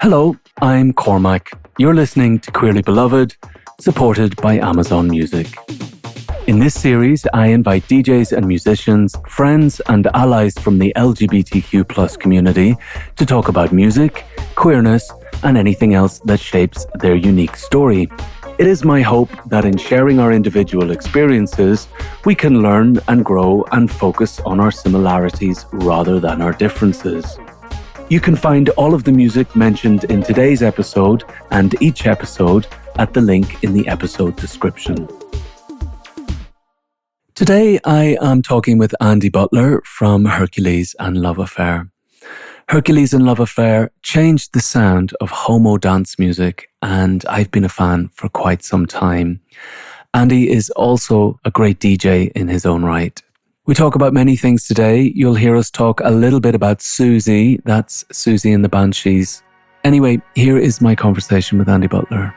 Hello, I'm Cormac. You're listening to Queerly Beloved, supported by Amazon Music. In this series, I invite DJs and musicians, friends and allies from the LGBTQ+ community to talk about music, queerness, and anything else that shapes their unique story. It is my hope that in sharing our individual experiences, we can learn and grow and focus on our similarities rather than our differences. You can find all of the music mentioned in today's episode and each episode at the link in the episode description. Today, I am talking with Andy Butler from Hercules Love Affair. Hercules Love Affair changed the sound of homo dance music, and I've been a fan for quite some time. Andy is also a great DJ in his own right. We talk about many things today. You'll hear us talk a little bit about Susie. That's Susie and the Banshees. Anyway, here is my conversation with Andy Butler.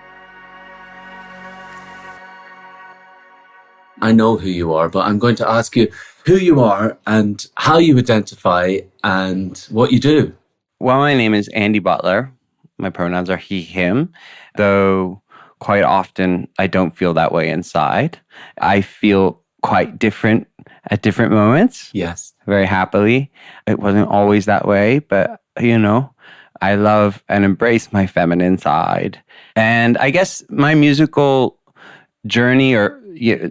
I know who you are, but I'm going to ask you who you are and how you identify and what you do. Well, my name is Andy Butler. My pronouns are he, him, though quite often I don't feel that way inside. I feel quite different at different moments. Yes. Very happily. It wasn't always that way, but, I love and embrace my feminine side. And I guess my musical journey or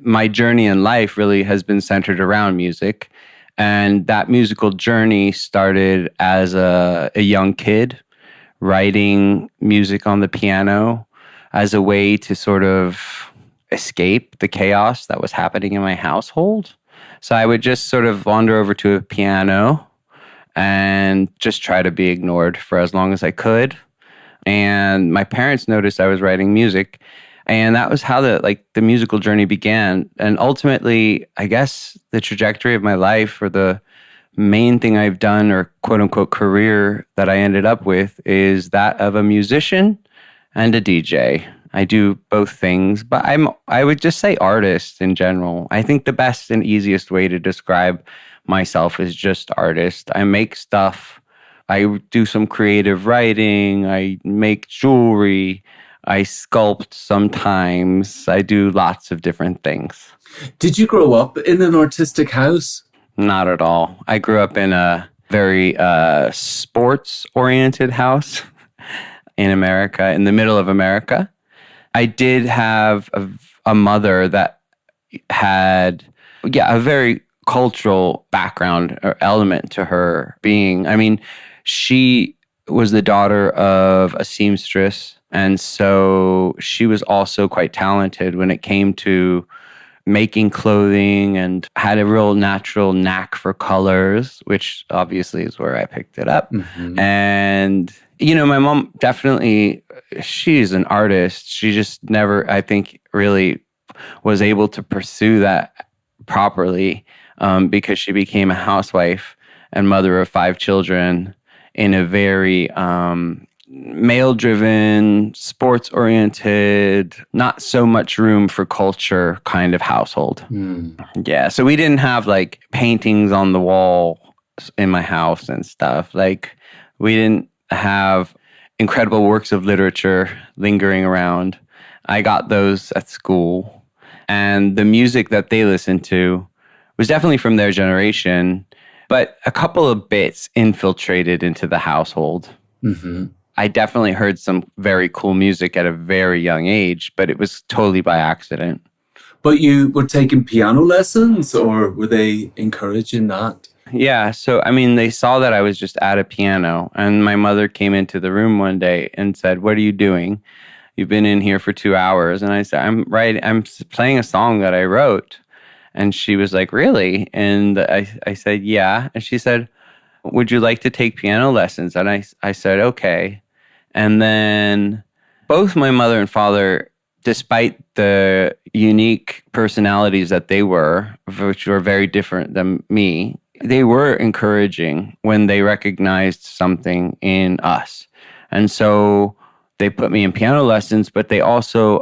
my journey in life really has been centered around music. And that musical journey started as a young kid, writing music on the piano as a way to sort of escape the chaos that was happening in my household. So I would just sort of wander over to a piano and just try to be ignored for as long as I could. And my parents noticed I was writing music. And that was how the musical journey began. And ultimately, I guess the trajectory of my life, or the main thing I've done, or quote unquote career that I ended up with, is that of a musician and a DJ. I do both things, but I would just say artist in general. I think the best and easiest way to describe myself is just artist. I make stuff. I do some creative writing. I make jewelry. I sculpt sometimes. I do lots of different things. Did you grow up in an artistic house? Not at all. I grew up in a very sports-oriented house in America, in the middle of America. I did have a mother that had, a very cultural background or element to her being. I mean, she was the daughter of a seamstress. And so she was also quite talented when it came to making clothing, and had a real natural knack for colors, which obviously is where I picked it up. Mm-hmm. And, my mom definitely, she's an artist. She just never, I think, really was able to pursue that properly because she became a housewife and mother of 5 children in a very male-driven, sports-oriented, not so much room for culture kind of household. Yeah, so we didn't have paintings on the wall in my house and stuff. We didn't have incredible works of literature lingering around. I got those at school. And the music that they listened to was definitely from their generation, but a couple of bits infiltrated into the household. Mm-hmm. I definitely heard some very cool music at a very young age, but it was totally by accident. But you were taking piano lessons, or were they encouraging that? Yeah, so they saw that I was just at a piano, and my mother came into the room one day and said, "What are you doing? You've been in here for 2 hours." And I said, I'm playing a song that I wrote." And she was like, "Really?" And I said, "Yeah." And she said, "Would you like to take piano lessons?" And I said, "Okay." And then both my mother and father, despite the unique personalities that they were, which were very different than me, they were encouraging when they recognized something in us. And so they put me in piano lessons, but they also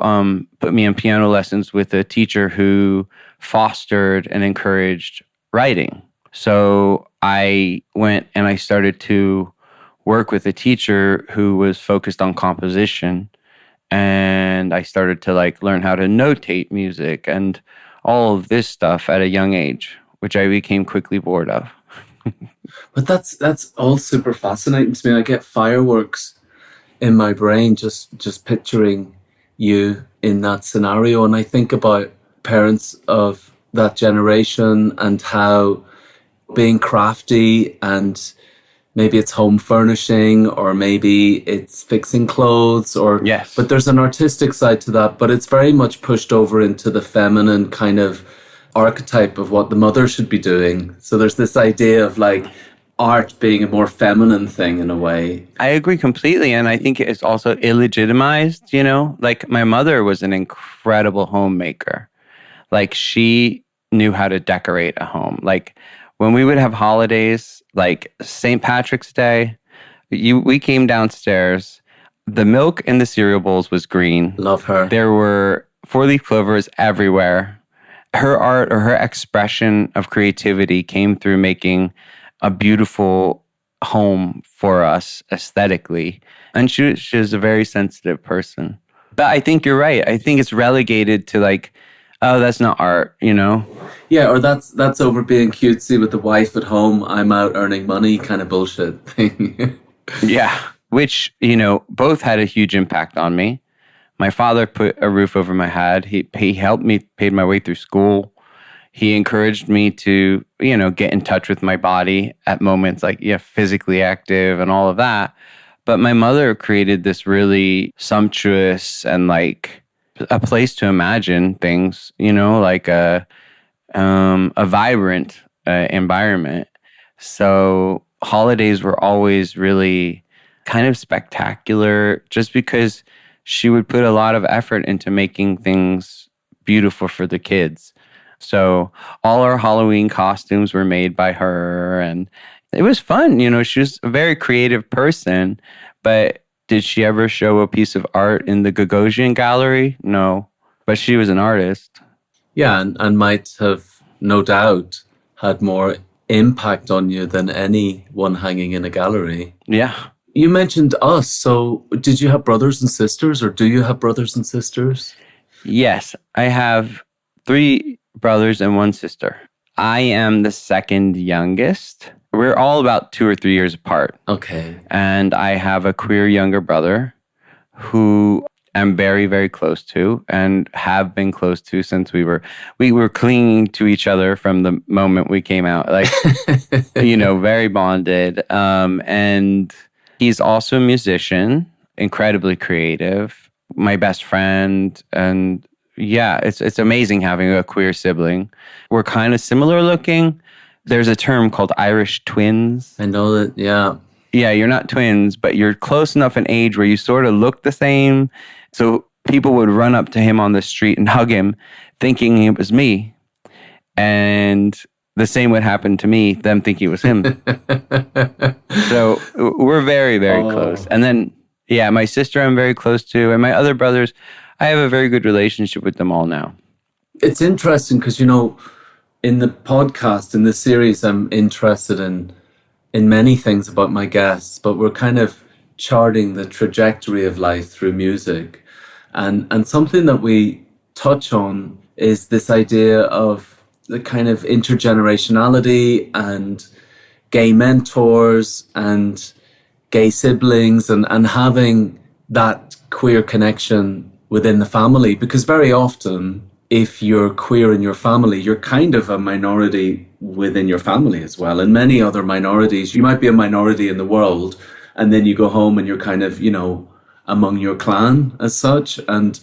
put me in piano lessons with a teacher who fostered and encouraged writing. So I went and I started to work with a teacher who was focused on composition. And I started to like learn how to notate music and all of this stuff at a young age, which I became quickly bored of. But that's all super fascinating to me. I get fireworks in my brain just picturing you in that scenario, and I think about parents of that generation and how being crafty, and maybe it's home furnishing, or maybe it's fixing clothes, or Yes. but there's an artistic side to that, but it's very much pushed over into the feminine kind of archetype of what the mother should be doing. So there's this idea of like art being a more feminine thing in a way. I agree completely. And I think it's also illegitimized, you know? Like my mother was an incredible homemaker. Like she knew how to decorate a home. Like when we would have holidays, like St. Patrick's Day, we came downstairs. The milk in the cereal bowls was green. Love her. There were four-leaf clovers everywhere. Her art or her expression of creativity came through making a beautiful home for us aesthetically. And she was a very sensitive person. But I think you're right. I think it's relegated to like, oh, that's not art, you know? Yeah, or that's over being cutesy with the wife at home, I'm out earning money kind of bullshit thing. Yeah, which, you know, both had a huge impact on me. My father put a roof over my head. He helped me, paid my way through school. He encouraged me to, you know, get in touch with my body at moments like, yeah, physically active and all of that. But my mother created this really sumptuous and like a place to imagine things, you know, like a vibrant environment. So holidays were always really kind of spectacular just because she would put a lot of effort into making things beautiful for the kids. So all our Halloween costumes were made by her, and it was fun. You know, she was a very creative person, but did she ever show a piece of art in the Gagosian gallery? No, but she was an artist. Yeah, and might have, no doubt, had more impact on you than any one hanging in a gallery. Yeah. You mentioned us, so did you have brothers and sisters, or do you have brothers and sisters? Yes, I have 3 brothers and 1 sister. I am the second youngest. We're all about 2 or 3 years apart. Okay. And I have a queer younger brother who I'm very, very close to and have been close to since we were clinging to each other from the moment we came out, like, you know, very bonded. And he's also a musician, incredibly creative, my best friend. And yeah, it's amazing having a queer sibling. We're kind of similar looking. There's a term called Irish twins. I know that, yeah. Yeah, you're not twins, but you're close enough in age where you sort of look the same. So people would run up to him on the street and hug him, thinking it was me. And the same would happen to me, them thinking it was him. So we're very, very close. And then, yeah, my sister I'm very close to. And my other brothers, I have a very good relationship with them all now. It's interesting because, you know, in the podcast, in this series, I'm interested in many things about my guests, but we're kind of charting the trajectory of life through music. And something that we touch on is this idea of the kind of intergenerationality and gay mentors and gay siblings and having that queer connection within the family. Because very often, if you're queer in your family, you're kind of a minority within your family as well. And many other minorities, you might be a minority in the world, and then you go home and you're kind of, you know, among your clan as such. And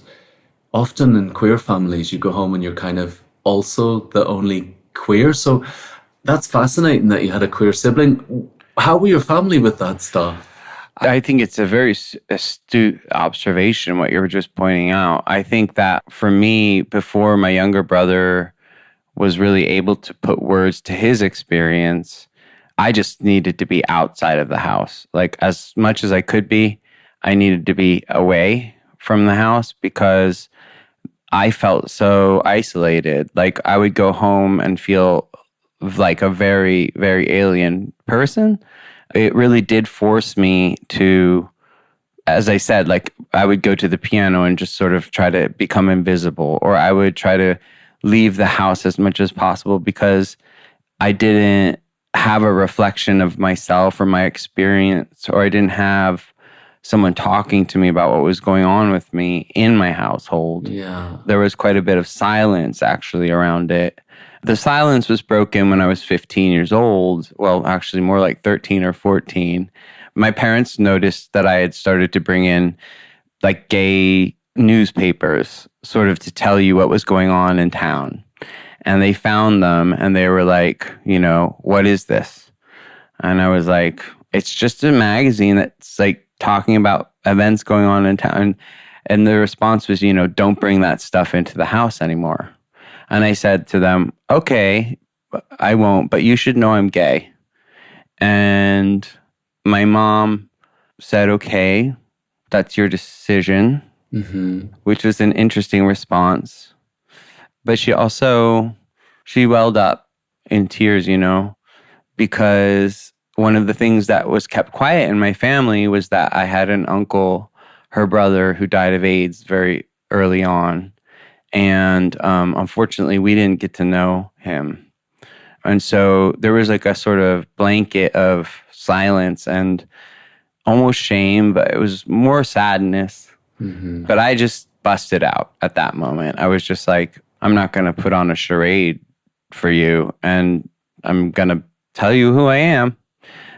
often in queer families, you go home and you're kind of also the only queer. So that's fascinating that you had a queer sibling. How were your family with that stuff? I think it's a very astute observation, what you were just pointing out. I think that for me, before my younger brother was really able to put words to his experience, I just needed to be outside of the house. Like as much as I could be, I needed to be away from the house because I felt so isolated. Like I would go home and feel like a very, very alien person. it really did force me to, as I said, like I would go to the piano and just sort of try to become invisible, or I would try to leave the house as much as possible because I didn't have a reflection of myself or my experience, or I didn't have someone talking to me about what was going on with me in my household. Yeah. There was quite a bit of silence actually around it. The silence was broken when I was 15 years old. Well, actually more like 13 or 14. My parents noticed that I had started to bring in like gay newspapers, sort of to tell you what was going on in town. And they found them and they were like, you know, what is this? And I was like, it's just a magazine that's like talking about events going on in town. And the response was, you know, don't bring that stuff into the house anymore. And I said to them, okay, I won't, but you should know I'm gay. And my mom said, okay, that's your decision, which was an interesting response. But she welled up in tears, you know, because one of the things that was kept quiet in my family was that I had an uncle, her brother, who died of AIDS very early on. And unfortunately, we didn't get to know him. And so there was like a sort of blanket of silence and almost shame, but it was more sadness. But I just busted out at that moment. I was just like, I'm not going to put on a charade for you, and I'm going to tell you who I am.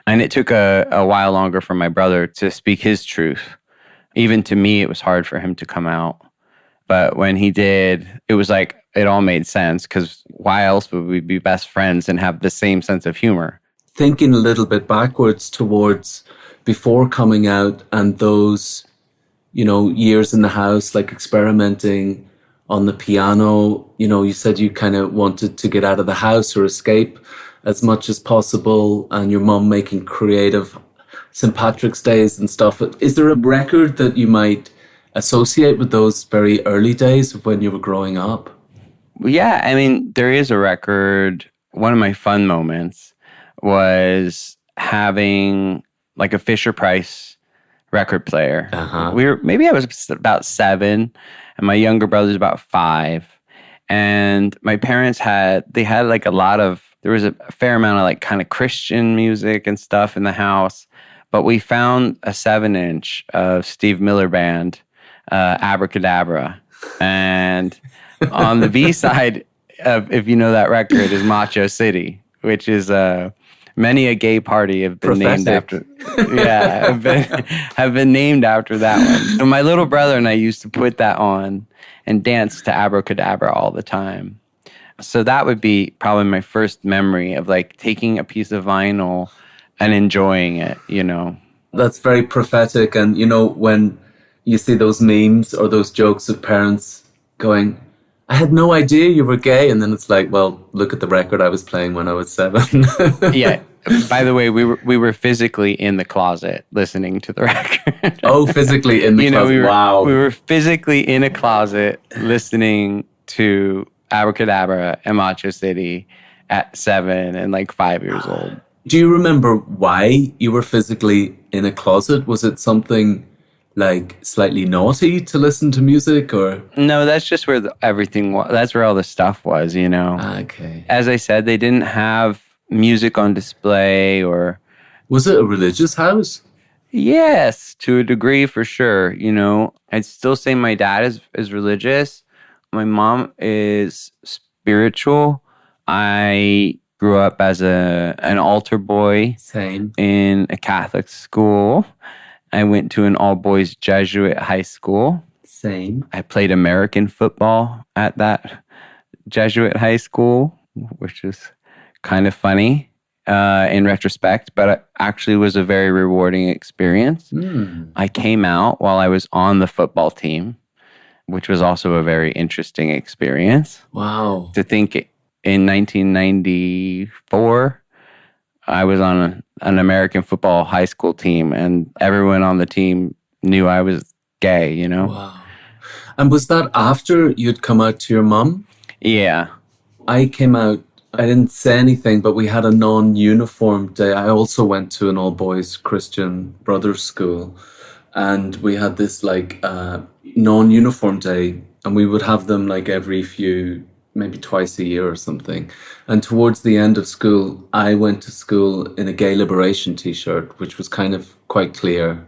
And it took a while longer for my brother to speak his truth. Even to me, it was hard for him to come out. But when he did, it was like it all made sense, because why else would we be best friends and have the same sense of humor? Thinking a little bit backwards towards before coming out and those, you know, years in the house, like experimenting on the piano, you know, you said you kind of wanted to get out of the house or escape as much as possible, and your mum making creative St. Patrick's Days and stuff. Is there a record that you might associate with those very early days of when you were growing up? Yeah, I mean, there is a record. One of my fun moments was having like a Fisher-Price record player. Maybe I was about 7, and my younger brother's about 5. And my parents had like there was a fair amount of like kind of Christian music and stuff in the house. But we found a 7-inch of Steve Miller Band, Abracadabra. And on the B-side, if you know that record, is Macho City, which is many a gay party have been named after. Yeah, have been named after that one. So my little brother and I used to put that on and dance to Abracadabra all the time. So that would be probably my first memory of like taking a piece of vinyl and enjoying it, you know. That's very prophetic. And, you know, when you see those memes or those jokes of parents going, I had no idea you were gay. And then it's like, well, look at the record I was playing when I was 7. Yeah. By the way, we were physically in the closet listening to the record. Oh, physically in the closet. Wow. We were physically in a closet listening to Abracadabra and Macho City at 7 and like 5 years old. Do you remember why you were physically in a closet? Was it something like slightly naughty to listen to music, or? No, that's just where everything was. That's where all the stuff was, you know. Okay. As I said, they didn't have music on display or... Was it a religious house? Yes, to a degree for sure. You know, I'd still say my dad is religious. My mom is spiritual. I grew up as an altar boy. Same. In a Catholic school. I went to an all-boys Jesuit high school. Same. I played American football at that Jesuit high school, which is kind of funny in retrospect, but it actually was a very rewarding experience. I came out while I was on the football team, which was also a very interesting experience. Wow. To think in 1994, I was on an American football high school team, and everyone on the team knew I was gay, you know? Wow. And was that after you'd come out to your mum? Yeah. I came out I didn't say anything, but we had a non-uniform day. I also went to an all-boys Christian brothers school, and we had this like non-uniform day, and we would have them like every few, maybe twice a year or something. And towards the end of school, I went to school in a gay liberation t-shirt, which was kind of quite clear,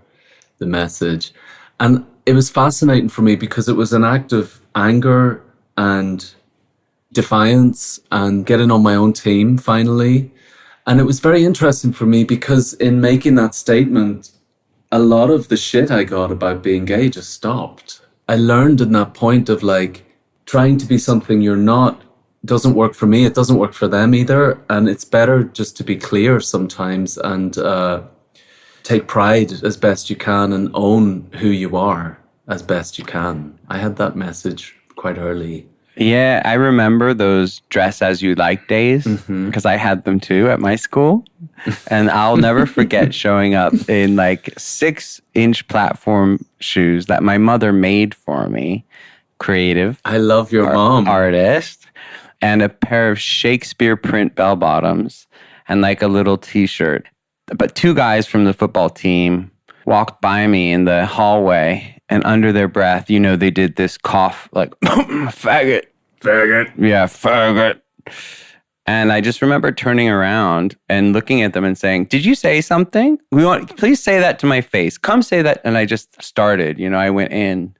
the message. And it was fascinating for me because it was an act of anger and defiance and getting on my own team finally. And it was very interesting for me because in making that statement, a lot of the shit I got about being gay just stopped. I learned in that point of like trying to be something you're not doesn't work for me. It doesn't work for them either. And it's better just to be clear sometimes and take pride as best you can and own who you are as best you can. I had that message quite early. Yeah, I remember those dress as you like days because I had them too at my school. And I'll never forget showing up in like 6-inch platform shoes that my mother made for me. Creative. I love your mom. Artist. And a pair of Shakespeare print bell bottoms and like a little t-shirt. But 2 guys from the football team walked by me in the hallway, and under their breath, you know, they did this cough like, faggot. Faggot. Yeah, faggot. And I just remember turning around and looking at them and saying, did you say something? Please say that to my face. Come say that. And I just started, you know, I went in.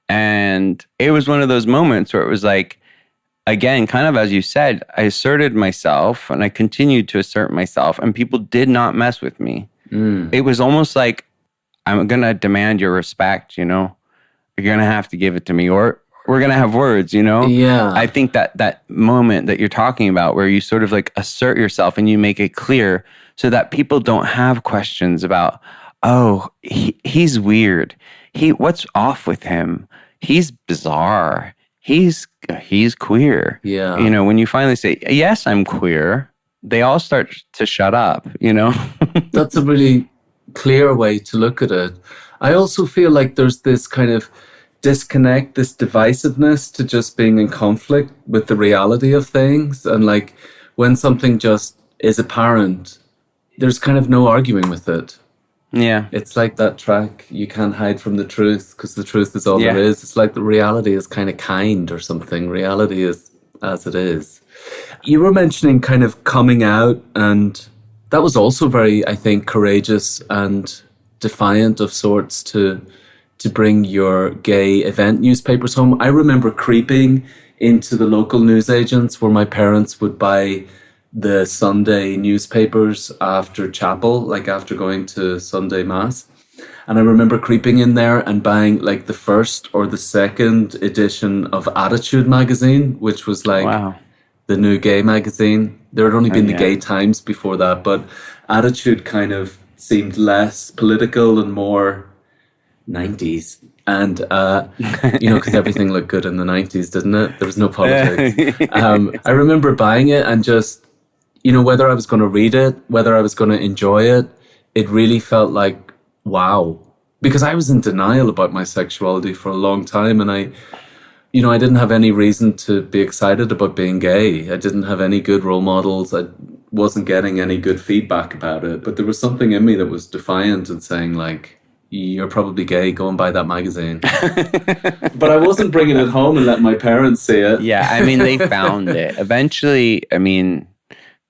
And it was one of those moments where it was like, again, kind of as you said, I asserted myself and I continued to assert myself, and people did not mess with me. It was almost like, I'm going to demand your respect, you know? You're going to have to give it to me, or we're going to have words, you know? Yeah. I think that moment that you're talking about where you sort of like assert yourself and you make it clear so that people don't have questions about, oh, he's weird. What's off with him? He's bizarre. He's queer. Yeah. You know, when you finally say, yes, I'm queer, they all start to shut up, you know? That's a really clear way to look at it. I also feel like there's this kind of disconnect, this divisiveness to just being in conflict with the reality of things. And like when something just is apparent, there's kind of no arguing with it. Yeah. It's like that track, you can't hide from the truth because the truth is all there is. It's like the reality is kind of kind or something. Reality is as it is. You were mentioning kind of coming out, and that was also very, I think, courageous and defiant of sorts to bring your gay event newspapers home. I remember creeping into the local newsagents where my parents would buy the Sunday newspapers after chapel, like after going to Sunday Mass. And I remember creeping in there and buying like the first or the second edition of Attitude magazine, which was like the new gay magazine. There had only been the Gay Times before that, but Attitude kind of seemed less political and more 90s. And, you know, because everything looked good in the 90s, didn't it? There was no politics. I remember buying it and just, you know, whether I was going to read it, whether I was going to enjoy it, it really felt like, wow. Because I was in denial about my sexuality for a long time. And I didn't have any reason to be excited about being gay. I didn't have any good role models. I wasn't getting any good feedback about it. But there was something in me that was defiant and saying like, you're probably gay, go and buy that magazine. But I wasn't bringing it home and letting my parents see it. Yeah, I mean, they found it. Eventually, I mean,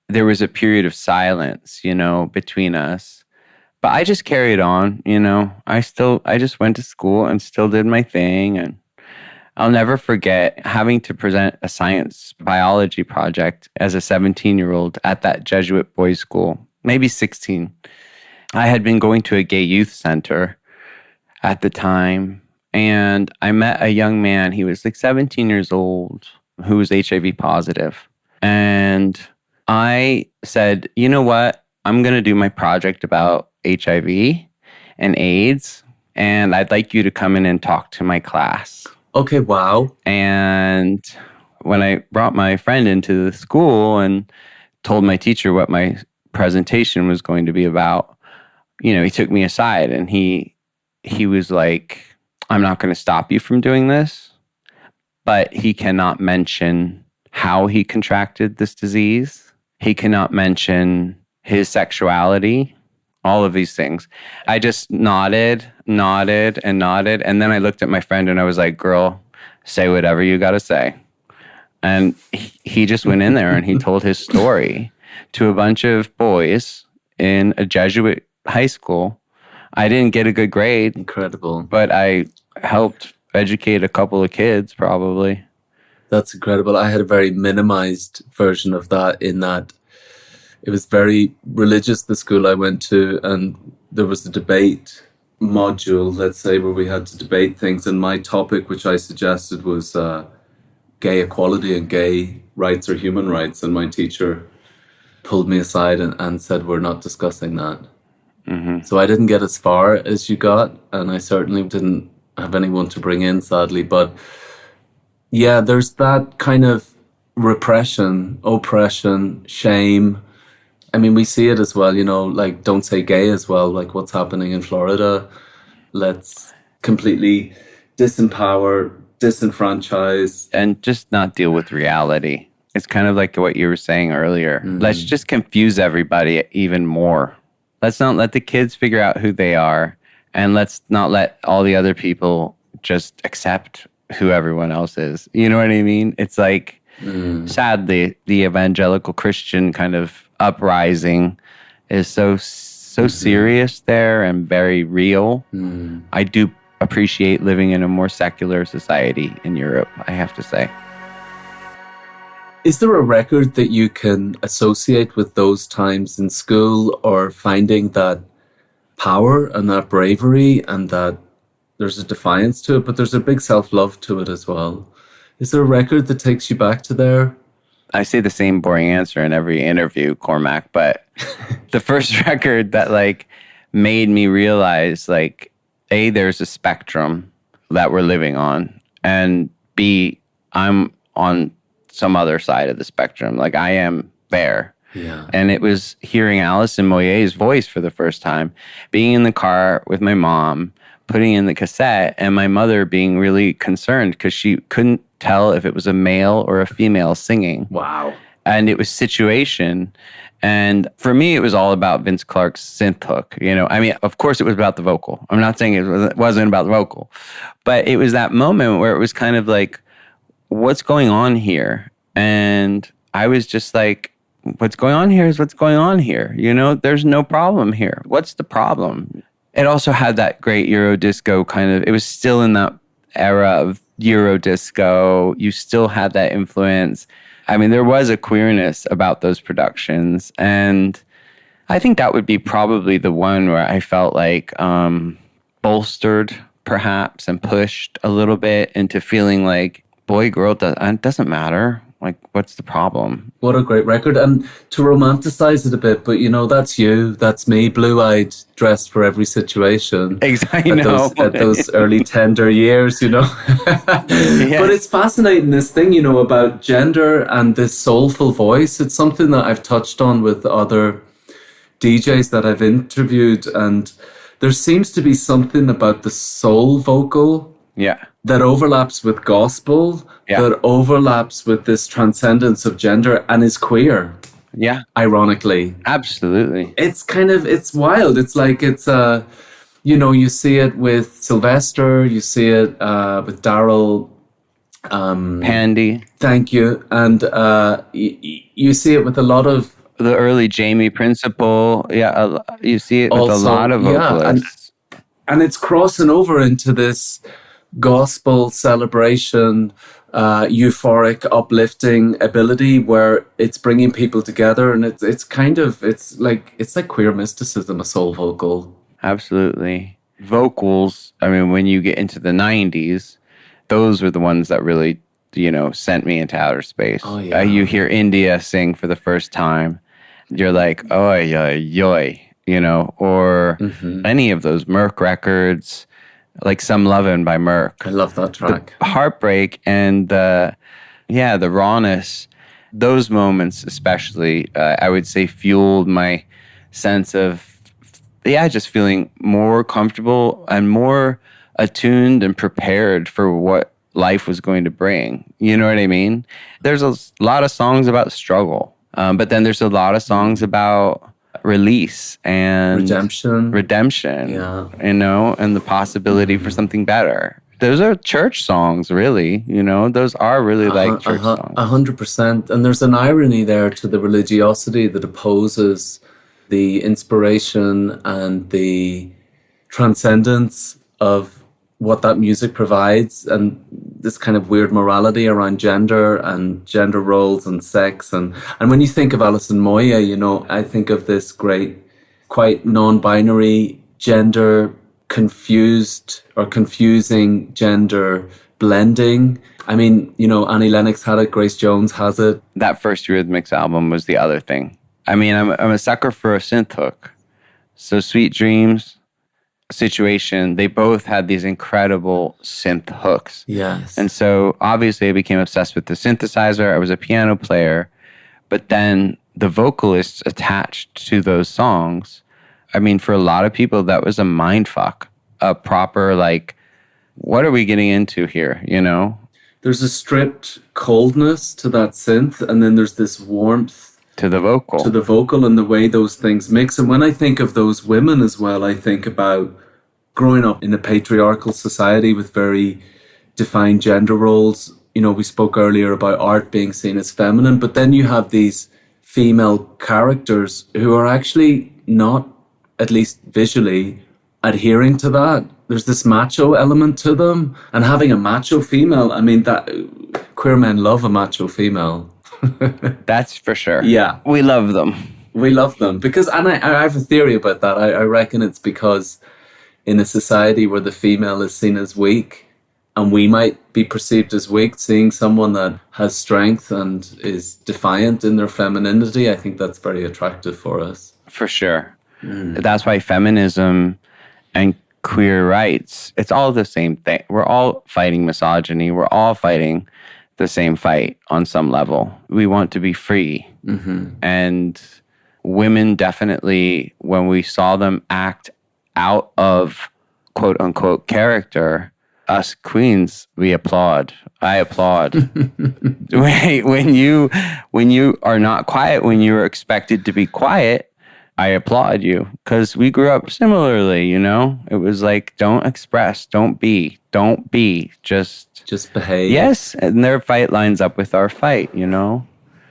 there was a period of silence, you know, between us. But I just carried on, you know. I just went to school and still did my thing. And I'll never forget having to present a science biology project as a 17-year-old at that Jesuit boys' school, maybe 16. I had been going to a gay youth center at the time, and I met a young man. He was like 17 years old, who was HIV positive. And I said, you know what? I'm going to do my project about HIV and AIDS, and I'd like you to come in and talk to my class. Okay, wow. And when I brought my friend into the school and told my teacher what my presentation was going to be about, you know, he took me aside and he was like, I'm not going to stop you from doing this, but he cannot mention how he contracted this disease. He cannot mention his sexuality, all of these things. I just nodded. And then I looked at my friend and I was like, girl, say whatever you got to say. And he just went in there and he told his story to a bunch of boys in a Jesuit high school. I didn't get a good grade. Incredible. But I helped educate a couple of kids, probably. That's incredible. I had a very minimized version of that, in that it was very religious, the school I went to, and there was a debate module, let's say, where we had to debate things. And my topic, which I suggested, was gay equality and gay rights or human rights. And my teacher pulled me aside and said, we're not discussing that. Mm-hmm. So I didn't get as far as you got, and I certainly didn't have anyone to bring in, sadly. But yeah, there's that kind of repression, oppression, shame. I mean, we see it as well, you know, like don't say gay as well, like what's happening in Florida. Let's completely disempower, disenfranchise. And just not deal with reality. It's kind of like what you were saying earlier. Let's just confuse everybody even more. Let's not let the kids figure out who they are. And let's not let all the other people just accept who everyone else is. You know what I mean? It's like, sadly, the evangelical Christian kind of uprising is so serious there and very real. I do appreciate living in a more secular society in Europe, I have to say. Is there a record that you can associate with those times in school, or finding that power and that bravery and that there's a defiance to it, but there's a big self-love to it as well? Is there a record that takes you back to there? I say the same boring answer in every interview, Cormac, but the first record that like made me realize like, A, there's a spectrum that we're living on, and B, I'm on some other side of the spectrum. Like I am there. Yeah. And it was hearing Alison Moyet's voice for the first time, being in the car with my mom, putting in the cassette, and my mother being really concerned because she couldn't tell if it was a male or a female singing. Wow. And it was situation. And for me, it was all about Vince Clarke's synth hook. You know, I mean, of course it was about the vocal. I'm not saying it wasn't about the vocal, but it was that moment where it was kind of like, what's going on here? And I was just like, what's going on here is what's going on here. You know, there's no problem here. What's the problem? It also had that great Euro disco kind of, it was still in that era of Euro disco. You still had that influence. I mean, there was a queerness about those productions. And I think that would be probably the one where I felt like bolstered perhaps and pushed a little bit into feeling like, boy, girl, it doesn't matter. Like, what's the problem? What a great record. And to romanticize it a bit, but you know, that's you, that's me, blue-eyed, dressed for every situation. Exactly. At those early tender years, you know. Yes. But it's fascinating, this thing, you know, about gender and this soulful voice. It's something that I've touched on with other DJs that I've interviewed. And there seems to be something about the soul vocal that overlaps with gospel, that overlaps with this transcendence of gender and is queer. Yeah. Ironically. Absolutely. It's kind of, it's wild. It's like, it's, you know, you see it with Sylvester, you see it with Daryl. Pandy. Thank you. And you see it with a lot of... The early Jamie Principle. Yeah, you see it with a lot of vocalists. And it's crossing over into this gospel celebration, euphoric, uplifting ability where it's bringing people together, and it's like queer mysticism, a soul vocal. Absolutely. Vocals, I mean, when you get into the 90s, those were the ones that really, you know, sent me into outer space. Oh, yeah. You hear India sing for the first time, you're like, oh, yoy, you know, or any of those Merck records, like Some Lovin' by Merck. I love that track. The heartbreak and the rawness, those moments especially, I would say fueled my sense of, just feeling more comfortable and more attuned and prepared for what life was going to bring. You know what I mean? There's a lot of songs about struggle, but then there's a lot of songs about release and redemption, Yeah. you know, and the possibility for something better. Those are church songs, really. You know, those are really like church songs. 100%. And there's an irony there to the religiosity that opposes the inspiration and the transcendence of what that music provides, and this kind of weird morality around gender and gender roles and sex. And when you think of Alison Moya, you know, I think of this great, quite non-binary, gender confused or confusing gender blending. I mean, you know, Annie Lennox had it, Grace Jones has it. That first Eurythmics album was the other thing. I mean, I'm a sucker for a synth hook. So Sweet Dreams, Situation, they both had these incredible synth hooks. Yes. And so obviously I became obsessed with the synthesizer. I was a piano player, but then the vocalists attached to those songs, I mean, for a lot of people, that was a mind fuck, a proper, like, what are we getting into here, you know? There's a stripped coldness to that synth, and then there's this warmth to the vocal and the way those things mix. And when I think of those women as well, I think about growing up in a patriarchal society with very defined gender roles. You know, we spoke earlier about art being seen as feminine, but then you have these female characters who are actually not, at least visually, adhering to that. There's this macho element to them, and having a macho female, I mean, that queer men love a macho female. That's for sure. Yeah. We love them. We love them because, and I have a theory about that. I reckon it's because in a society where the female is seen as weak, and we might be perceived as weak, seeing someone that has strength and is defiant in their femininity, I think that's very attractive for us. For sure. That's why feminism and queer rights, it's all the same thing. We're all fighting misogyny. We're all fighting the same fight on some level. We want to be free. And women definitely, when we saw them act out of quote unquote character, us queens, we applaud. I applaud. when you are not quiet, when you are expected to be quiet, I applaud you, because we grew up similarly, you know? It was like, don't express, don't be, just behave. Yes, and their fight lines up with our fight, you know?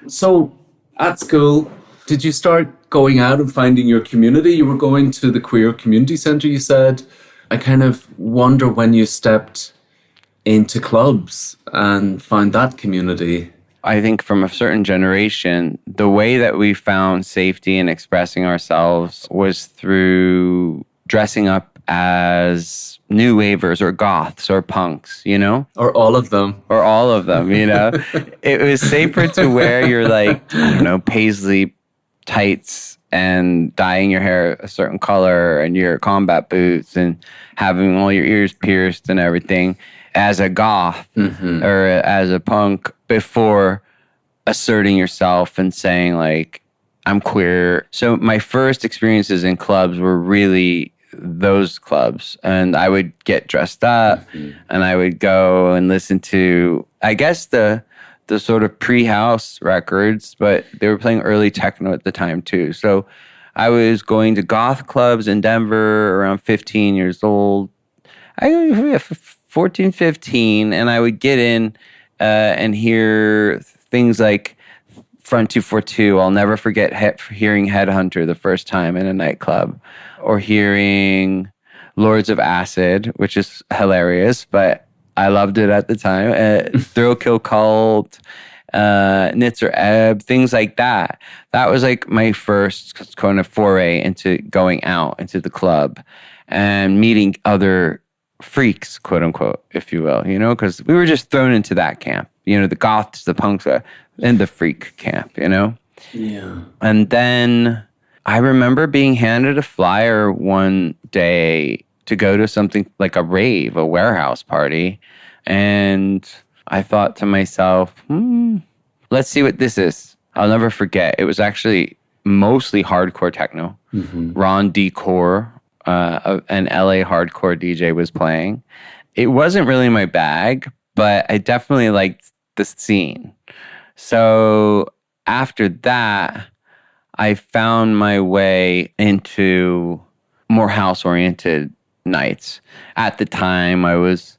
So at school, did you start going out and finding your community? You were going to the queer community centre, you said. I kind of wonder when you stepped into clubs and found that community. I think from a certain generation, the way that we found safety in expressing ourselves was through dressing up as new wavers or goths or punks, you know? Or all of them. Or all of them, you know? It was safer to wear your, like, I don't know, paisley tights and dyeing your hair a certain color and your combat boots and having all your ears pierced and everything as a goth or as a punk before asserting yourself and saying, like, I'm queer. So my first experiences in clubs were really those clubs, and I would get dressed up and I would go and listen to, I guess, the sort of pre-house records, but they were playing early techno at the time too. So I was going to goth clubs in Denver around 15 years old. 14, 15, and I would get in and hear things like Front 242. I'll never forget hearing Headhunter the first time in a nightclub, or hearing Lords of Acid, which is hilarious, but I loved it at the time. Thrill Kill Cult, Nitzer Ebb, things like that. That was like my first kind of foray into going out into the club and meeting other freaks, quote unquote, if you will, you know, because we were just thrown into that camp, you know, the goths, the punks, and the freak camp, you know? Yeah. And then I remember being handed a flyer one day to go to something like a rave, a warehouse party. And I thought to myself, let's see what this is. I'll never forget. It was actually mostly hardcore techno. Ron Decor, an LA hardcore DJ, was playing. It wasn't really my bag, but I definitely liked the scene. So after that, I found my way into more house-oriented nights. At the time, I was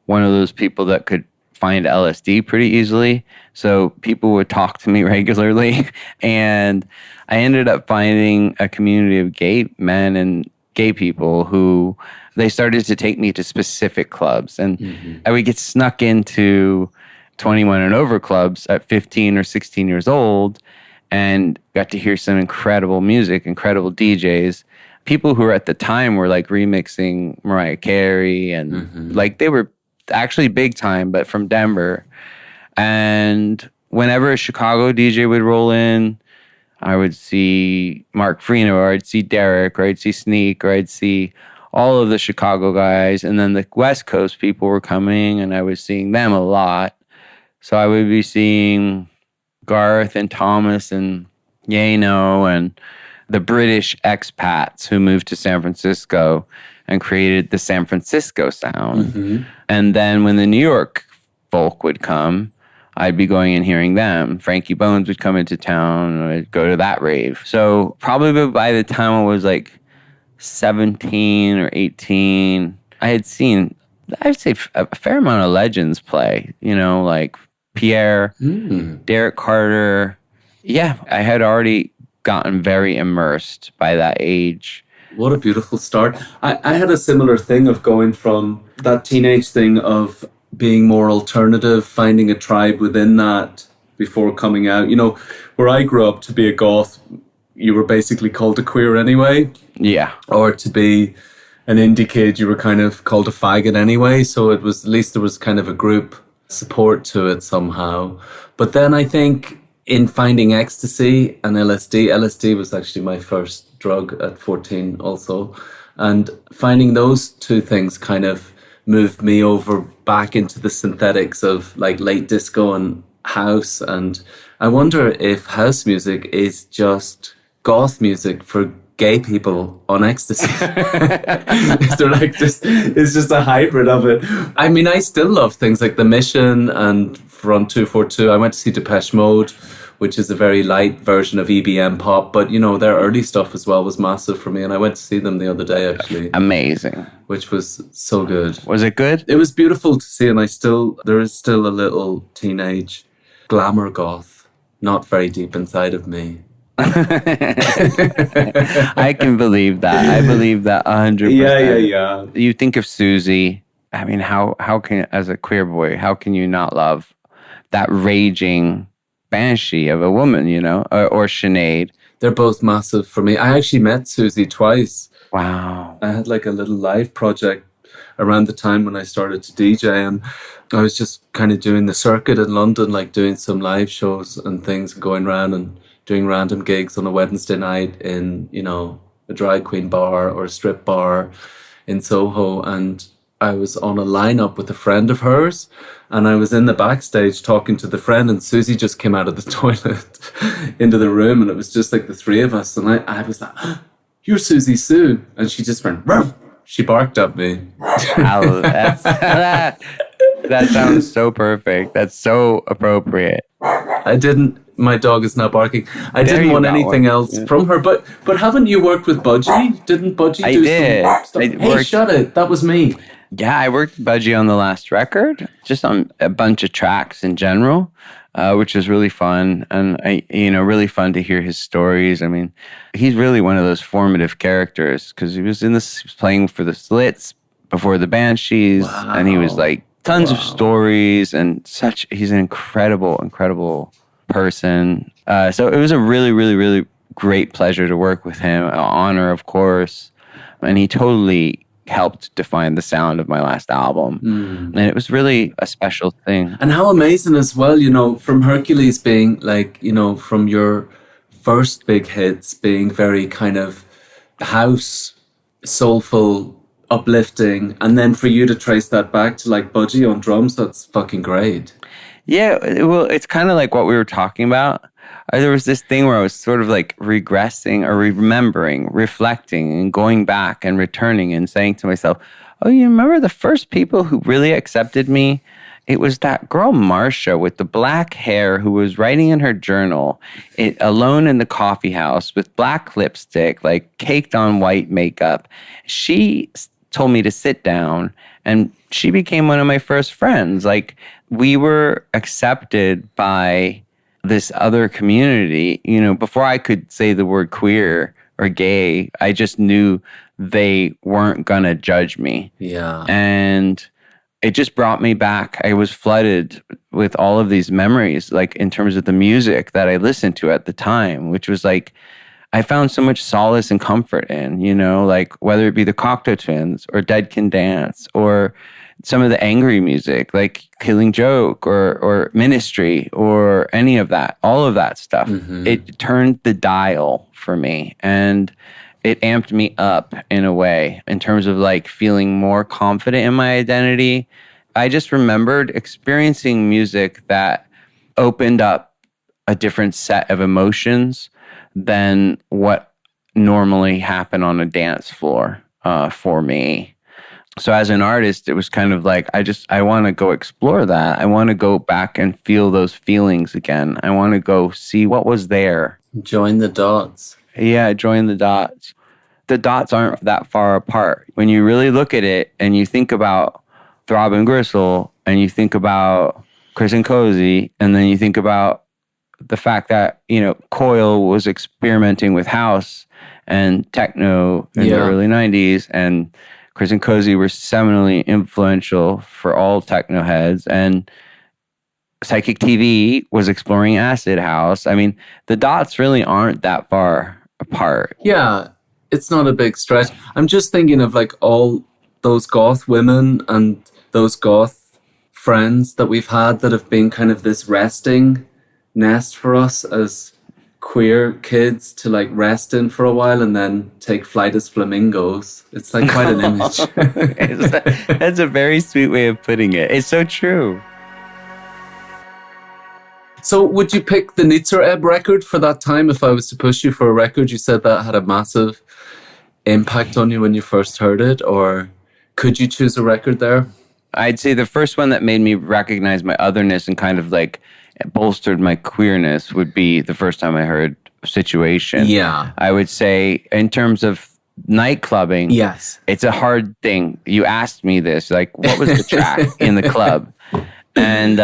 one of those people that could find LSD pretty easily. So people would talk to me regularly. And I ended up finding a community of gay men and gay people who they started to take me to specific clubs. And I would get snuck into 21 and over clubs at 15 or 16 years old and got to hear some incredible music, incredible DJs. People who were at the time were like remixing Mariah Carey and like they were actually big time, but from Denver. And whenever a Chicago DJ would roll in, I would see Mark Freno, or I'd see Derek, or I'd see Sneak, or I'd see all of the Chicago guys. And then the West Coast people were coming, and I was seeing them a lot. So I would be seeing Garth and Thomas and Yano and the British expats who moved to San Francisco and created the San Francisco sound. And then when the New York folk would come, I'd be going and hearing them. Frankie Bones would come into town, and I'd go to that rave. So probably by the time I was like 17 or 18, I had seen, I'd say, a fair amount of legends play, you know, like Pierre, Derek Carter. Yeah, I had already gotten very immersed by that age. What a beautiful start. I had a similar thing of going from that teenage thing of being more alternative, finding a tribe within that before coming out. You know, where I grew up, to be a goth, you were basically called a queer anyway. Yeah. Or to be an indie kid, you were kind of called a faggot anyway. So it was, at least there was kind of a group support to it somehow. But then I think in finding ecstasy and LSD was actually my first drug at 14 also. And finding those two things kind of moved me over back into the synthetics of like late disco and house. And I wonder if house music is just goth music for gay people on ecstasy. Is there like just, it's just a hybrid of it. I mean, I still love things like The Mission and Front 242. I went to see Depeche Mode, which is a very light version of EBM pop. But, you know, their early stuff as well was massive for me. And I went to see them the other day, actually. Amazing. Which was so good. Was it good? It was beautiful to see. And there is still a little teenage glamour goth, not very deep inside of me. I can believe that. I believe that 100%. Yeah. You think of Susie. I mean, how can, as a queer boy, how can you not love that raging banshee of a woman, you know, or Sinead? They're both massive for me. I actually met Susie twice. Wow. I had like a little live project around the time when I started to DJ, and I was just kind of doing the circuit in London, like doing some live shows and things, going around and doing random gigs on a Wednesday night in, you know, a drag queen bar or a strip bar in Soho. And I was on a lineup with a friend of hers, and I was in the backstage talking to the friend, and Susie just came out of the toilet into the room, and it was just like the three of us. And I was like, "You're Susie Sue." And she just went, "Ruff." She barked at me. Wow, that sounds so perfect. That's so appropriate. My dog is now barking. I didn't want anything else from her. But haven't you worked with Budgie? Didn't Budgie do some stuff? Hey, shut it. That was me. Yeah, I worked with Budgie on the last record, just on a bunch of tracks in general, which was really fun. And, really fun to hear his stories. I mean, he's really one of those formative characters because he was playing for the Slits before the Banshees. Wow. And he was like tons of stories and he's an incredible person. So it was a really, really, really great pleasure to work with him. An honor, of course. And he totally helped define the sound of my last album. And it was really a special thing. And how amazing as well, you know, from Hercules being like, you know, from your first big hits being very kind of house, soulful, uplifting, and then for you to trace that back to like Budgie on drums, that's fucking great. Yeah, well, it's kind of like what we were talking about. There was this thing where I was sort of like regressing or remembering, reflecting and going back and returning and saying to myself, oh, you remember the first people who really accepted me it was that girl Marcia with the black hair who was writing in her journal, alone in the coffee house with black lipstick, like caked on white makeup. She told me to sit down, and she became one of my first friends. Like, we were accepted by this other community. You know, before I could say the word queer or gay, I just knew they weren't gonna judge me. Yeah. And it just brought me back. I was flooded with all of these memories, like in terms of the music that I listened to at the time, which was like, I found so much solace and comfort in, you know, like whether it be the Cocteau Twins or Dead Can Dance or some of the angry music, like Killing Joke or Ministry or any of that, all of that stuff. Mm-hmm. It turned the dial for me, and it amped me up in a way in terms of like feeling more confident in my identity. I just remembered experiencing music that opened up a different set of emotions than what normally happen on a dance floor for me. So as an artist, it was kind of like, I want to go explore that. I want to go back and feel those feelings again. I want to go see what was there. Join the dots. Yeah, join the dots. The dots aren't that far apart. When you really look at it and you think about Throb and Gristle and you think about Chris and Cozy, and then you think about the fact that, you know, Coil was experimenting with house and techno in the early 90s, and Chris and Cozy were seminally influential for all techno heads, and Psychic TV was exploring acid house. I mean, the dots really aren't that far apart. Yeah, it's not a big stretch. I'm just thinking of like all those goth women and those goth friends that we've had that have been kind of this resting nest for us as queer kids to like rest in for a while and then take flight as flamingos. It's like quite an image. That's a very sweet way of putting it. It's so true. So would you pick the Nitzer Ebb record for that time if I was to push you for a record? You said that had a massive impact on you when you first heard it, or could you choose a record there? I'd say the first one that made me recognize my otherness and kind of like bolstered my queerness would be the first time I heard Situation. Yeah. I would say in terms of night clubbing, yes, it's a hard thing. You asked me this, like, what was the track in the club? And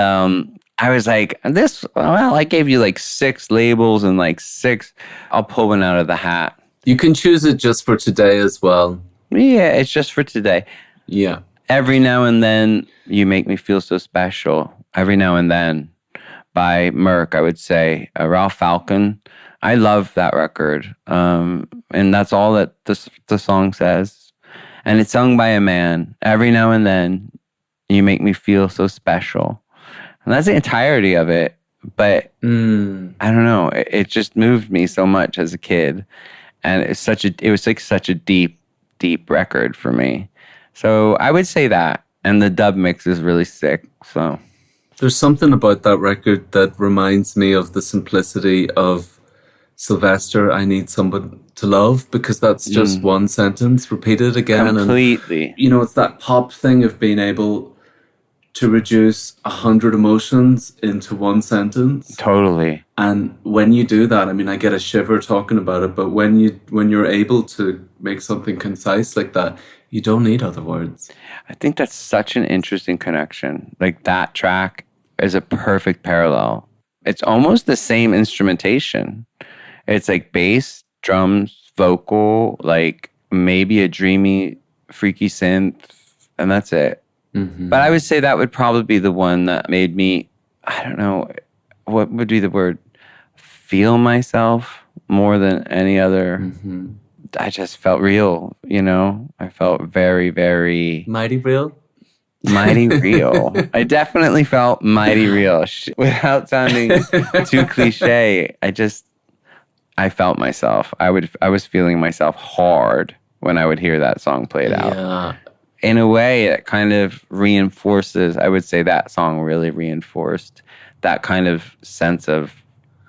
I was like, I gave you like 6 labels and like 6, I'll pull one out of the hat. You can choose it just for today as well. Yeah, it's just for today. Yeah. Every Now and Then, You Make Me Feel So Special. Every Now and Then by Merck, I would say. Ralph Falcon. I love that record. And that's all that the song says. And it's sung by a man. Every now and then, you make me feel so special. And that's the entirety of it. But I don't know. It just moved me so much as a kid. And it was like such a deep, deep record for me. So I would say that. And the dub mix is really sick. So there's something about that record that reminds me of the simplicity of Sylvester, I Need Someone to Love, because that's just one sentence repeated again. Completely. And, you know, it's that pop thing of being able to reduce 100 emotions into one sentence. Totally. And when you do that, I mean, I get a shiver talking about it, but when you're able to make something concise like that, you don't need other words. I think that's such an interesting connection. Like, that track is a perfect parallel. It's almost the same instrumentation. It's like bass, drums, vocal, like maybe a dreamy, freaky synth, and that's it. Mm-hmm. But I would say that would probably be the one that made me, I don't know, what would be the word? Feel myself more than any other. Mm-hmm. I just felt real, you know? I felt very, very... Mighty real? Mighty real. I definitely felt mighty real. Without sounding too cliche, I felt myself. I was feeling myself hard when I would hear that song played out. In a way, it kind of reinforces, I would say that song really reinforced that kind of sense of,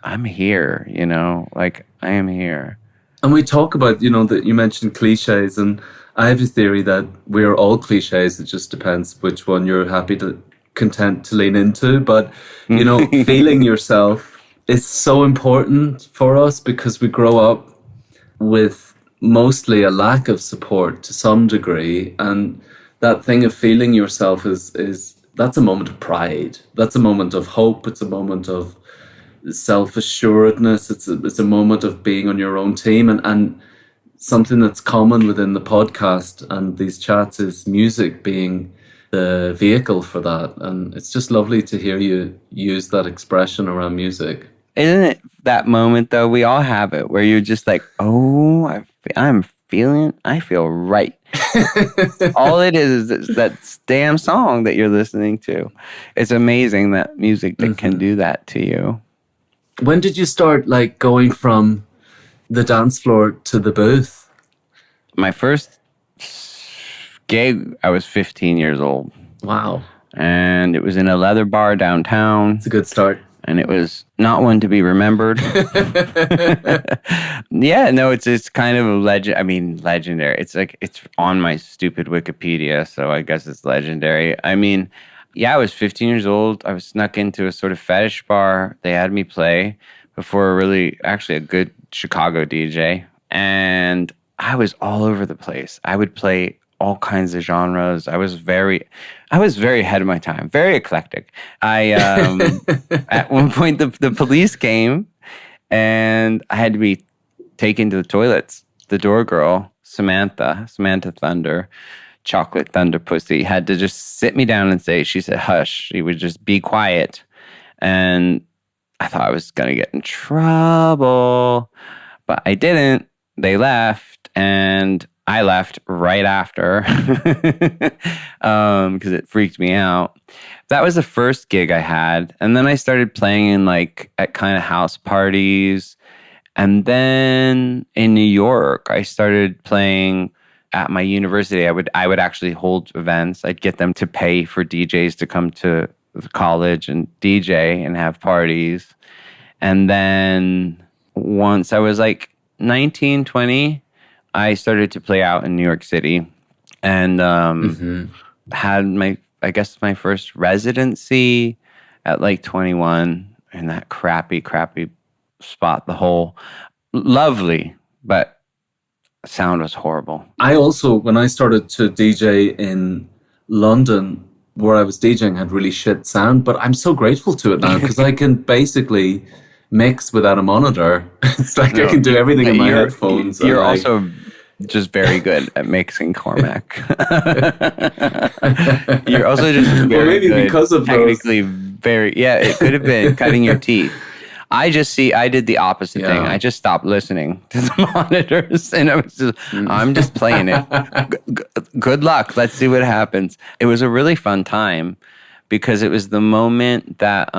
I'm here, you know? Like, I am here. And we talk about, you know, that you mentioned cliches, and I have a theory that we're all cliches. It just depends which one you're happy to content to lean into. But, you know, feeling yourself is so important for us because we grow up with mostly a lack of support to some degree. And that thing of feeling yourself is that's a moment of pride. That's a moment of hope. It's a moment of self-assuredness. It's a moment of being on your own team. And something that's common within the podcast and these chats is music being the vehicle for that. And it's just lovely to hear you use that expression around music. Isn't it that moment, though? We all have it where you're just like, oh, I feel right. All it is that damn song that you're listening to. It's amazing that music that can do that to you. When did you start like going from the dance floor to the booth? My first gig, I was 15 years old. Wow. And it was in a leather bar downtown. It's a good start. And it was not one to be remembered. Yeah, no, it's kind of a legend. I mean, legendary. It's like, it's on my stupid Wikipedia, so I guess it's legendary. I mean, yeah, I was 15 years old. I was snuck into a sort of fetish bar. They had me play before actually a good Chicago DJ. And I was all over the place. I would play all kinds of genres. I was very ahead of my time, very eclectic. At one point the police came and I had to be taken to the toilets. The door girl, Samantha Thunder, Chocolate Thunder Pussy, had to just sit me down and she said, hush. She would just be quiet. And I thought I was going to get in trouble, but I didn't. They left and I left right after because it freaked me out. That was the first gig I had. And then I started playing in at kind of house parties. And then in New York, I started playing at my university. I would actually hold events. I'd get them to pay for DJs to come to the college and DJ and have parties. And then once I was 19, 20, I started to play out in New York City and had my first residency at 21 in that crappy spot. The whole lovely, but sound was horrible. I also, when I started to DJ in London, where I was DJing had really shit sound, but I'm so grateful to it now because I can basically mix without a monitor. It's I can do everything in my headphones. You're also just very good at mixing, Cormac. You're also just very good. Because of technically those. It could have been cutting your teeth. I did the opposite thing. I just stopped listening to the monitors and I'm just playing it. Good luck. Let's see what happens. It was a really fun time because it was the moment that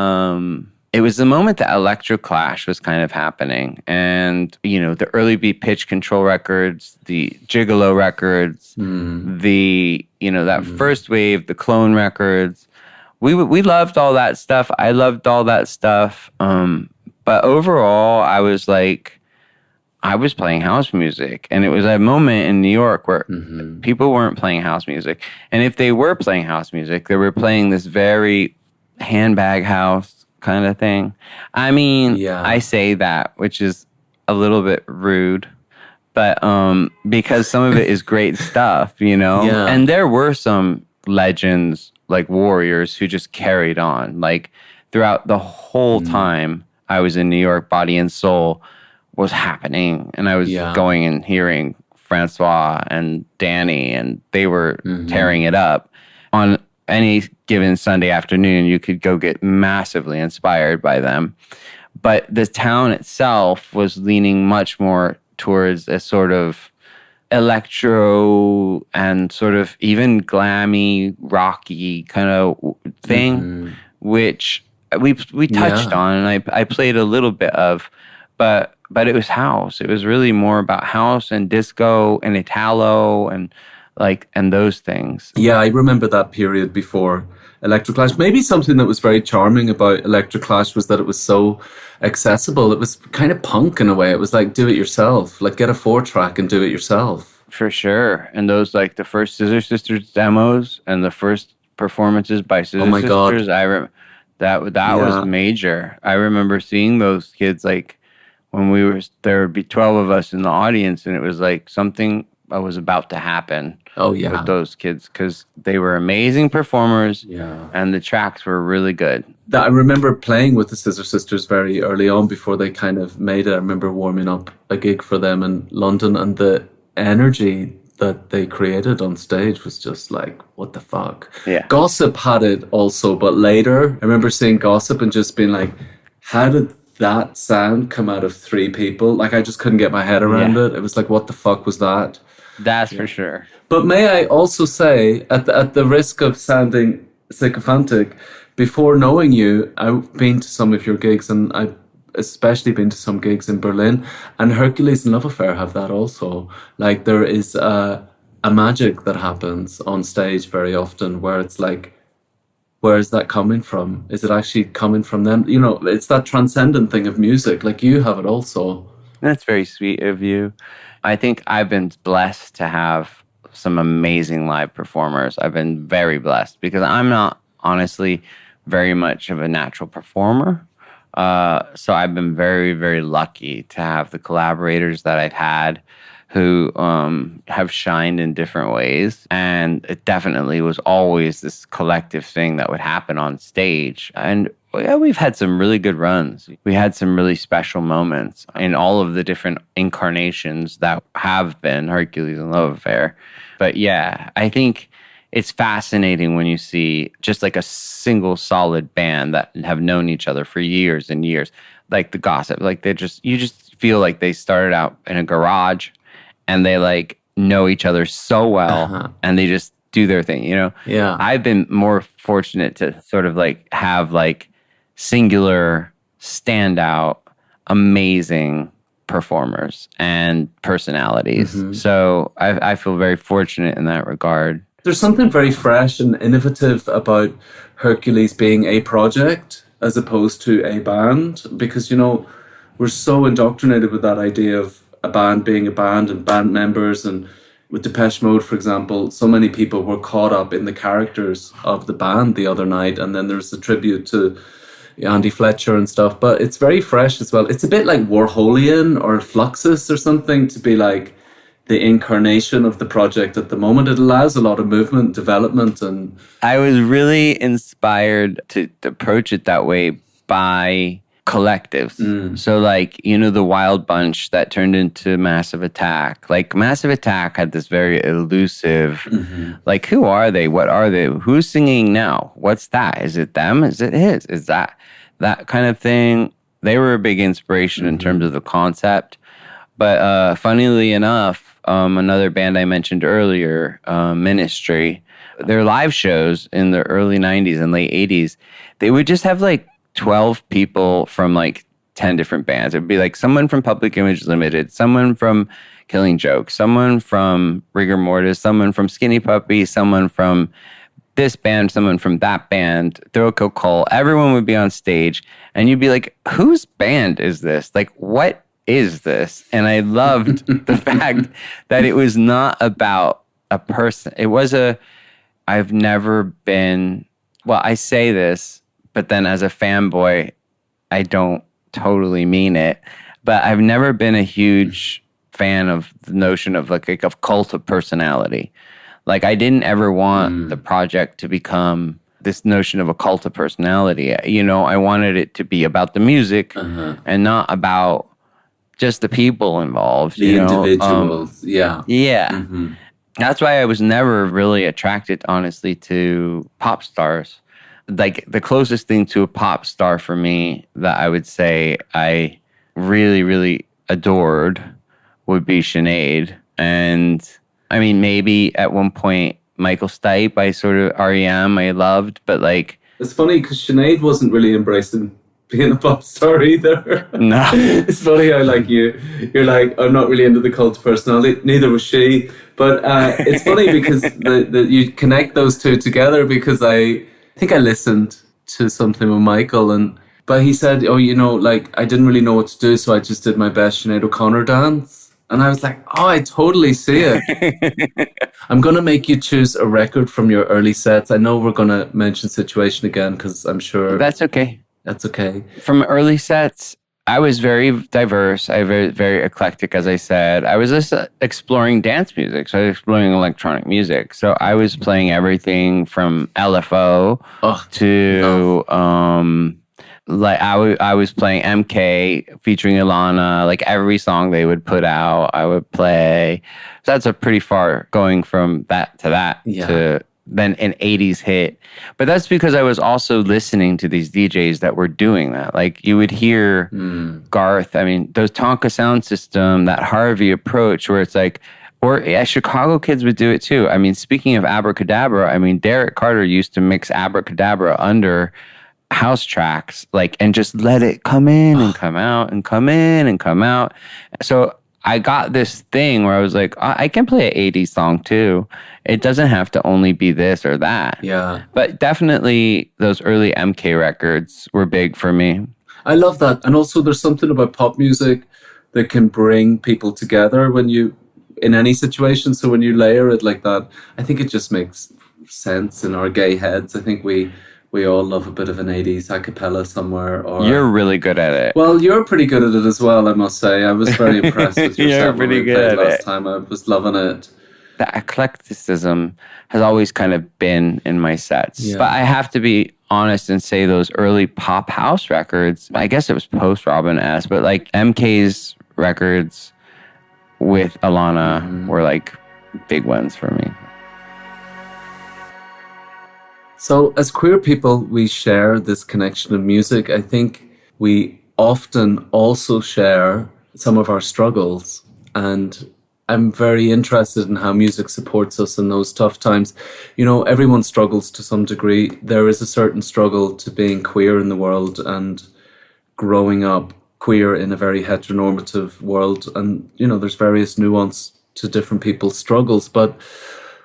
Electroclash was kind of happening. And, the early beat pitch control records, the Gigolo records, that first wave, the clone records. We loved all that stuff. I loved all that stuff. But overall, I was playing house music. And it was a moment in New York where people weren't playing house music. And if they were playing house music, they were playing this very handbag house kind of thing. I mean, I say that, which is a little bit rude, but because some of it is great stuff, And there were some legends like warriors who just carried on. Throughout the whole time I was in New York, Body and Soul was happening, and I was going and hearing Francois and Danny, and they were tearing it up. On any given Sunday afternoon, you could go get massively inspired by them. But the town itself was leaning much more towards a sort of electro and sort of even glammy, rocky kind of thing, which we touched on, and I played a little bit of, but it was house. It was really more about house and disco and Italo and those things. Yeah, I remember that period before Electroclash. Maybe something that was very charming about Electroclash was that it was so accessible. It was kind of punk in a way. It was do it yourself. Get a 4-track and do it yourself. For sure. And those the first Scissor Sisters demos and the first performances by Scissor Oh my God. Sisters. That was major. I remember seeing those kids like when there would be 12 of us in the audience, and it was like something was about to happen. Oh yeah. With those kids, because they were amazing performers. Yeah. And the tracks were really good. I remember playing with the Scissor Sisters very early on before they kind of made it. I remember warming up a gig for them in London, and the energy that they created on stage was just like, what the fuck? Yeah. Gossip had it also, but later I remember seeing Gossip and just being like, how did that sound come out of three people? Like, I just couldn't get my head around it. It was like, what the fuck was that? That's for sure. But may I also say, at the risk of sounding sycophantic, before knowing you, I've been to some of your gigs, and I've especially been to some gigs in Berlin, and Hercules and Love Affair have that also. Like, there is a magic that happens on stage very often where it's like, where is that coming from? Is it actually coming from them? You know, it's that transcendent thing of music. Like, you have it also. That's very sweet of you. I think I've been blessed to have some amazing live performers. I've been very blessed because I'm not honestly very much of a natural performer. So I've been very, very lucky to have the collaborators that I've had who have shined in different ways. And it definitely was always this collective thing that would happen on stage. And yeah, we've had some really good runs. We had some really special moments in all of the different incarnations that have been Hercules and Love Affair. But yeah, I think it's fascinating when you see just like a single solid band that have known each other for years and years, like the Gossip. Like you just feel like they started out in a garage and they like know each other so well and they just do their thing, you know? Yeah. I've been more fortunate to sort of like have like singular, standout, amazing performers and personalities. So I feel very fortunate in that regard. There's something very fresh and innovative about Hercules being a project as opposed to a band, because, you know, we're so indoctrinated with that idea of a band being a band and band members. And with Depeche Mode, for example, so many people were caught up in the characters of the band the other night. And then there's a tribute to Andy Fletcher and stuff, but it's very fresh as well. It's a bit like Warholian or Fluxus or something, to be like the incarnation of the project at the moment. It allows a lot of movement, development, and I was really inspired to approach it that way by collectives. So like, you know, the Wild Bunch that turned into Massive Attack. Like Massive Attack had this very elusive, like, who are they? What are they? Who's singing now? What's that? Is it them? Is it his? Is that kind of thing? They were a big inspiration in terms of the concept. But funnily enough, another band I mentioned earlier, Ministry, their live shows in the early 90s and late 80s, they would just have like 12 people from like 10 different bands. It would be like someone from Public Image Limited, someone from Killing Joke, someone from Rigor Mortis, someone from Skinny Puppy, someone from this band, someone from that band, Throw Kill Cole. Everyone would be on stage and you'd be like, whose band is this? Like, what is this? And I loved the fact that it was not about a person. It was I've never been, well, I say this, but then as a fanboy, I don't totally mean it. But I've never been a huge fan of the notion of like a cult of personality. Like, I didn't ever want the project to become this notion of a cult of personality. You know, I wanted it to be about the music and not about just the people involved. The individuals. Yeah. That's why I was never really attracted, honestly, to pop stars. Like, the closest thing to a pop star for me that I would say I really, really adored would be Sinead. And I mean, maybe at one point, Michael Stipe, I sort of, R.E.M., I loved, but like... It's funny because Sinead wasn't really embracing being a pop star either. No. It's funny how like you're like, I'm not really into the cult of personality. Neither was she. But it's funny because you connect those two together, because I think I listened to something with Michael, but he said, oh, you know, like, I didn't really know what to do, so I just did my best Sinead O'Connor dance. And I was like, oh, I totally see it. I'm going to make you choose a record from your early sets. I know we're going to mention Situation again because I'm sure That's okay. that's okay. From early sets, I was very diverse. I was very, very eclectic, as I said. I was just exploring dance music. So I was exploring electronic music. So I was playing everything from LFO to like I was playing MK featuring Ilana. Like every song they would put out, I would play. So that's a pretty far going from that to that to then an 80s hit. But that's because I was also listening to these DJs that were doing that. Like you would hear Garth, I mean, those Tonka sound system, that Harvey approach where it's like, or Chicago kids would do it too. I mean, speaking of Abracadabra, I mean, Derek Carter used to mix Abracadabra under house tracks, like, and just let it come in and come out and come in and come out. So I got this thing where I was like, I can play an 80s song too. It doesn't have to only be this or that. Yeah. But definitely those early MK records were big for me. I love that. And also there's something about pop music that can bring people together when you, in any situation. So when you layer it like that, I think it just makes sense in our gay heads. I think we all love a bit of an 80s a cappella somewhere. Or you're really good at it. Well, you're pretty good at it as well, I must say. I was very impressed with your set when we played last time. I was loving it. The eclecticism has always kind of been in my sets. Yeah. But I have to be honest and say those early pop house records, I guess it was post Robin S., but like MK's records with Ilana were like big ones for me. So as queer people, we share this connection of music. I think we often also share some of our struggles. And I'm very interested in how music supports us in those tough times. You know, everyone struggles to some degree. There is a certain struggle to being queer in the world and growing up queer in a very heteronormative world. And, you know, there's various nuance to different people's struggles. But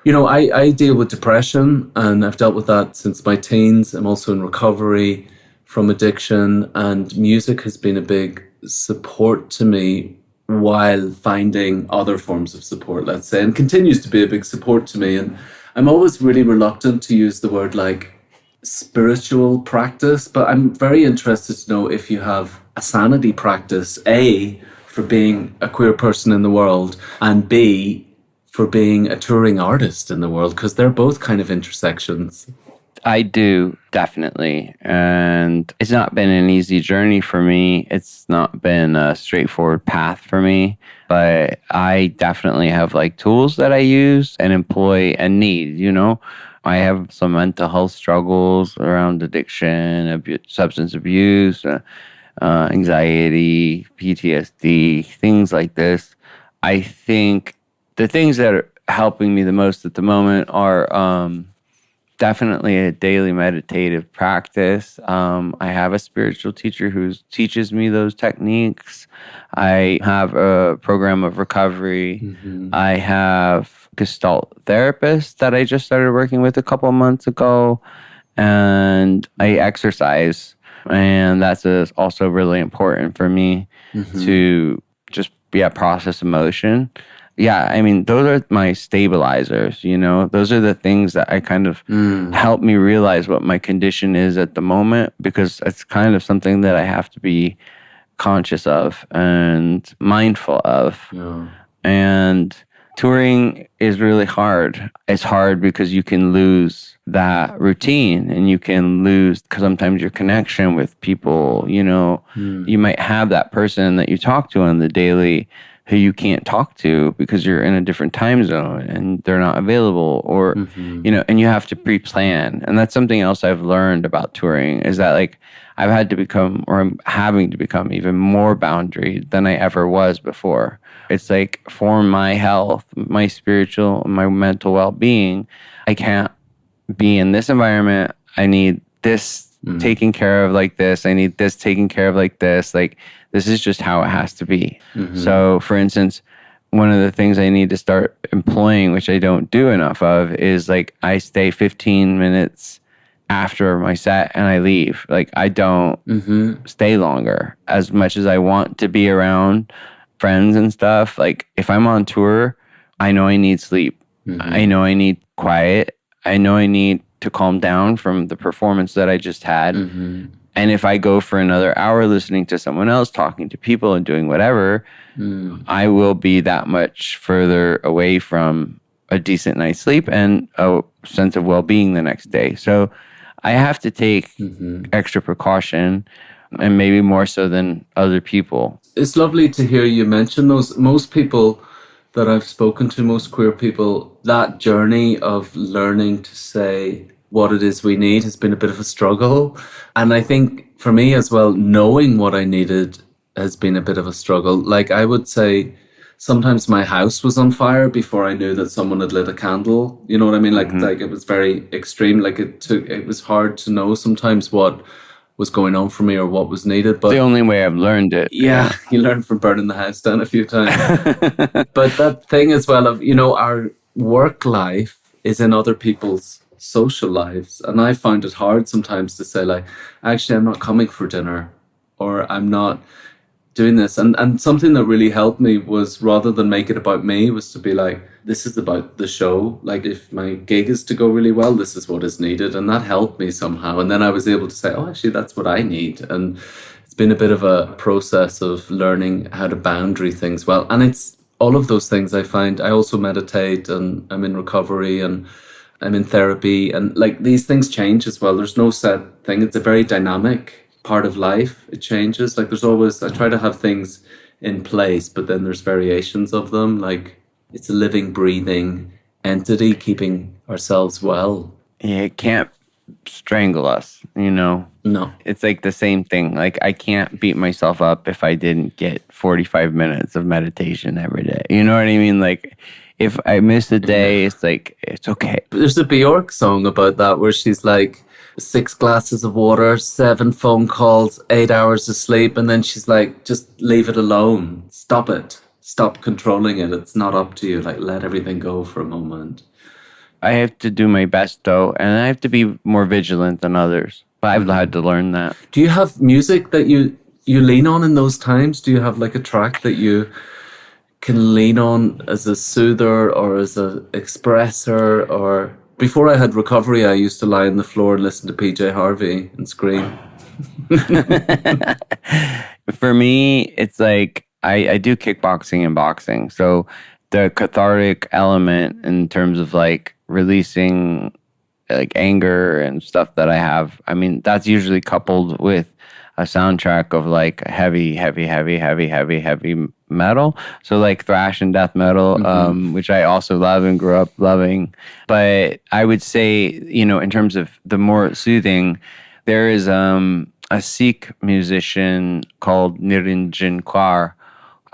you know, I deal with depression and I've dealt with that since my teens. I'm also in recovery from addiction, and music has been a big support to me while finding other forms of support, let's say, and continues to be a big support to me. And I'm always really reluctant to use the word like spiritual practice, but I'm very interested to know if you have a sanity practice, A, for being a queer person in the world, and B, for being a touring artist in the world, because they're both kind of intersections. I do, definitely. And it's not been an easy journey for me. It's not been a straightforward path for me. But I definitely have like tools that I use and employ and need, you know. I have some mental health struggles around addiction, substance abuse, anxiety, PTSD, things like this. I think the things that are helping me the most at the moment are definitely a daily meditative practice. I have a spiritual teacher who teaches me those techniques. I have a program of recovery. I have Gestalt therapist that I just started working with a couple of months ago. And I exercise. And that's also really important for me to just process emotion. Yeah, I mean, those are my stabilizers, you know? Those are the things that I kind of help me realize what my condition is at the moment, because it's kind of something that I have to be conscious of and mindful of. Yeah. And touring is really hard. It's hard because you can lose that routine and you can lose sometimes your connection with people, you know? You might have that person that you talk to on the daily who you can't talk to because you're in a different time zone and they're not available, or, you know, and you have to pre-plan. And that's something else I've learned about touring is that like I've had to become, or I'm having to become even more boundaried than I ever was before. It's like for my health, my spiritual, my mental well-being, I can't be in this environment. I need this taken care of like this. I need this taken care of like this. Like, this is just how it has to be. So, for instance, one of the things I need to start employing, which I don't do enough of, is like I stay 15 minutes after my set and I leave. Like I don't stay longer as much as I want to be around friends and stuff, like if I'm on tour, I know I need sleep. I know I need quiet. I know I need to calm down from the performance that I just had. And if I go for another hour listening to someone else, talking to people and doing whatever, I will be that much further away from a decent night's sleep and a sense of well-being the next day. So I have to take extra precaution, and maybe more so than other people. It's lovely to hear you mention those. Most people that I've spoken to, most queer people, that journey of learning to say what it is we need has been a bit of a struggle. And I think for me as well, knowing what I needed has been a bit of a struggle. Like I would say sometimes my house was on fire before I knew that someone had lit a candle. You know what I mean? Like it was very extreme. Like it was hard to know sometimes what was going on for me or what was needed. But the only way I've learned it. Yeah, you learn from burning the house down a few times. But that thing as well of, our work life is in other people's social lives. And I find it hard sometimes to say, like, actually, I'm not coming for dinner, or I'm not doing this. And something that really helped me was, rather than make it about me, was to be like, this is about the show. Like, if my gig is to go really well, this is what is needed. And that helped me somehow. And then I was able to say, oh, actually, that's what I need. And it's been a bit of a process of learning how to boundary things well. And it's all of those things I find. I also meditate, and I'm in recovery, and I'm in therapy. And like, these things change as well. There's no set thing. It's a very dynamic part of life. It changes. Like, there's always, I try to have things in place, but then there's variations of them. Like, it's a living, breathing entity, keeping ourselves well. Yeah, it can't strangle us, No. It's like the same thing. Like, I can't beat myself up if I didn't get 45 minutes of meditation every day. You know what I mean? Like, if I miss a day, it's like, it's okay. There's a Bjork song about that where she's like, 6 glasses of water, 7 phone calls, 8 hours of sleep. And then she's like, just leave it alone. Stop it. Stop controlling it. It's not up to you. Like, let everything go for a moment. I have to do my best, though, and I have to be more vigilant than others. But I've had to learn that. Do you have music that you lean on in those times? Do you have like a track that you can lean on as a soother or as a expressor? Or before I had recovery, I used to lie on the floor and listen to PJ Harvey and scream. For me, it's like I do kickboxing and boxing. So the cathartic element in terms of like releasing like anger and stuff that I have, I mean, that's usually coupled with a soundtrack of like heavy metal. So like thrash and death metal, which I also love and grew up loving. But I would say, in terms of the more soothing, there is a Sikh musician called Niranjan Kaur.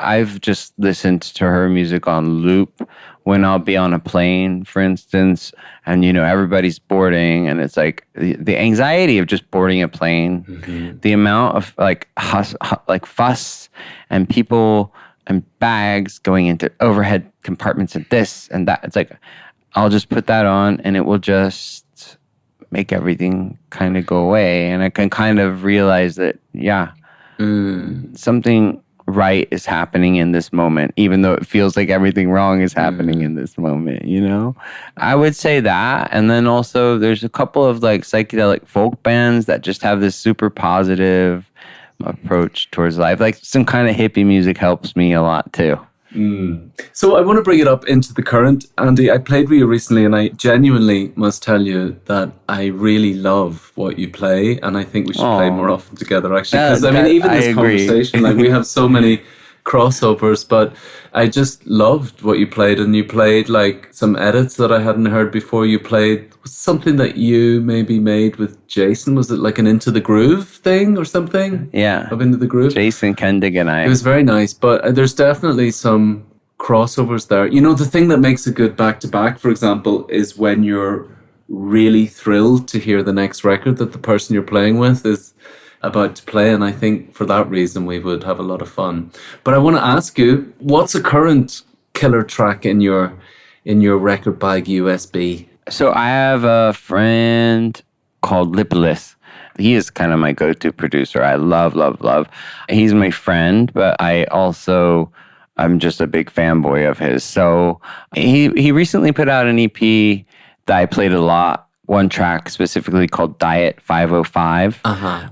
I've just listened to her music on loop when I'll be on a plane, for instance, and, everybody's boarding, and it's like the anxiety of just boarding a plane, the amount of like fuss and people and bags going into overhead compartments and this and that. It's like, I'll just put that on and it will just make everything kind of go away. And I can kind of realize that, something right is happening in this moment, even though it feels like everything wrong is happening in this moment, I would say that. And then also there's a couple of like psychedelic folk bands that just have this super positive approach towards life. Like some kind of hippie music helps me a lot too. So I want to bring it up into the current. Andy, I played with you recently, and I genuinely must tell you that I really love what you play, and I think we should play more often together, actually. Because even this conversation, like, we have so many crossovers, but I just loved what you played, and you played like some edits that I hadn't heard before. You played something that you maybe made with Jason. Was it like an Into the Groove thing or something? Yeah. Of Into the Groove? Jason Kendig and I. It was very nice, but there's definitely some crossovers there. The thing that makes a good back-to-back, for example, is when you're really thrilled to hear the next record that the person you're playing with is about to play, and I think for that reason we would have a lot of fun. But I want to ask you, what's a current killer track in your record bag USB? So I have a friend called Lipolis. He is kind of my go-to producer. I love. He's my friend, but I also I'm just a big fanboy of his. So he recently put out an EP that I played a lot. One track specifically called Diet 505.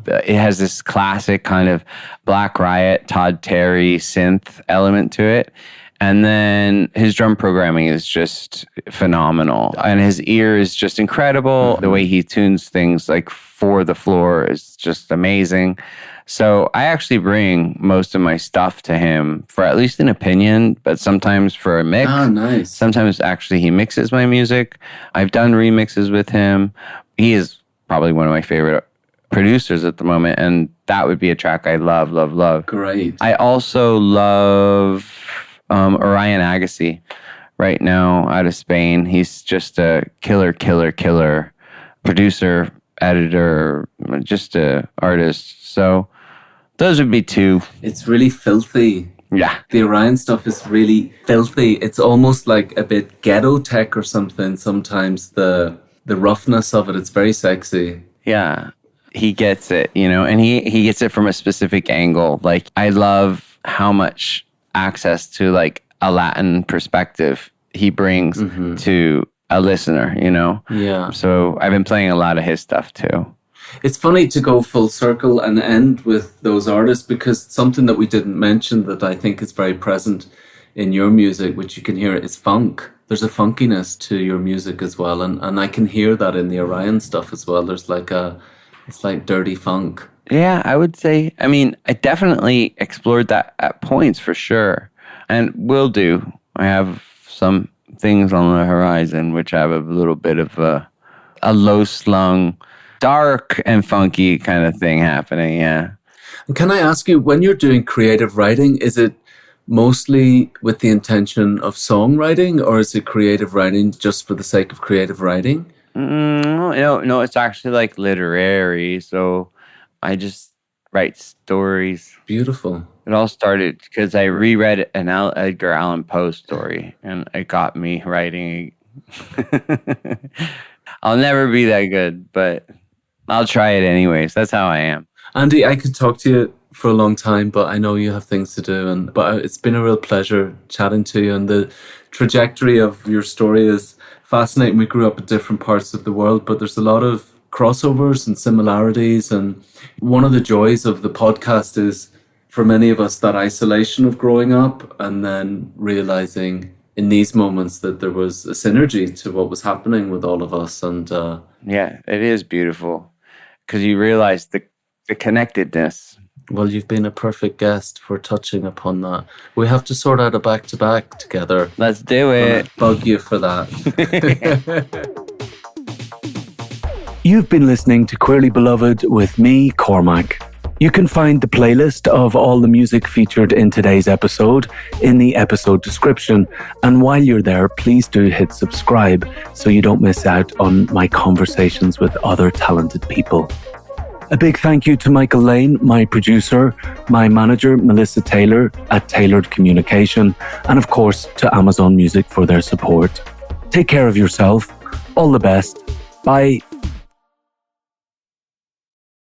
It has this classic kind of Black Riot, Todd Terry synth element to it. And then his drum programming is just phenomenal. And his ear is just incredible. The way he tunes things like for the floor is just amazing. So I actually bring most of my stuff to him for at least an opinion, but sometimes for a mix. Oh, nice. Sometimes actually he mixes my music. I've done remixes with him. He is probably one of my favorite producers at the moment, and that would be a track I love, love, love. Great. I also love Orion Agassi right now out of Spain. He's just a killer producer, editor, just a artist. So those would be two. It's really filthy. Yeah. The Orion stuff is really filthy. It's almost like a bit ghetto tech or something. Sometimes the roughness of it, it's very sexy. Yeah. He gets it, and he gets it from a specific angle. Like, I love how much access to like a Latin perspective he brings to a listener, Yeah. So I've been playing a lot of his stuff too. It's funny to go full circle and end with those artists, because something that we didn't mention that I think is very present in your music, which you can hear, is funk. There's a funkiness to your music as well. And I can hear that in the Orion stuff as well. There's it's like dirty funk. Yeah, I would say, I definitely explored that at points for sure. And will do. I have some things on the horizon which have a little bit of a low-slung, dark and funky kind of thing happening, yeah. And can I ask you, when you're doing creative writing, is it mostly with the intention of songwriting, or is it creative writing just for the sake of creative writing? No, it's actually like literary. So I just write stories. Beautiful. It all started because I reread an Edgar Allan Poe story, and it got me writing. I'll never be that good, but I'll try it anyways. That's how I am. Andy, I could talk to you for a long time, but I know you have things to do. But it's been a real pleasure chatting to you. And the trajectory of your story is fascinating. We grew up in different parts of the world, but there's a lot of crossovers and similarities. And one of the joys of the podcast is, for many of us, that isolation of growing up and then realizing in these moments that there was a synergy to what was happening with all of us. And yeah, it is beautiful because you realize the connectedness. Well, you've been a perfect guest for touching upon that. We have to sort out a back-to-back together. Let's do it. I'll bug you for that. You've been listening to Queerly Beloved with me, Cormac. You can find the playlist of all the music featured in today's episode in the episode description. And while you're there, please do hit subscribe so you don't miss out on my conversations with other talented people. A big thank you to Michael Lane, my producer, my manager, Melissa Taylor at Tailored Communication, and of course to Amazon Music for their support. Take care of yourself. All the best. Bye.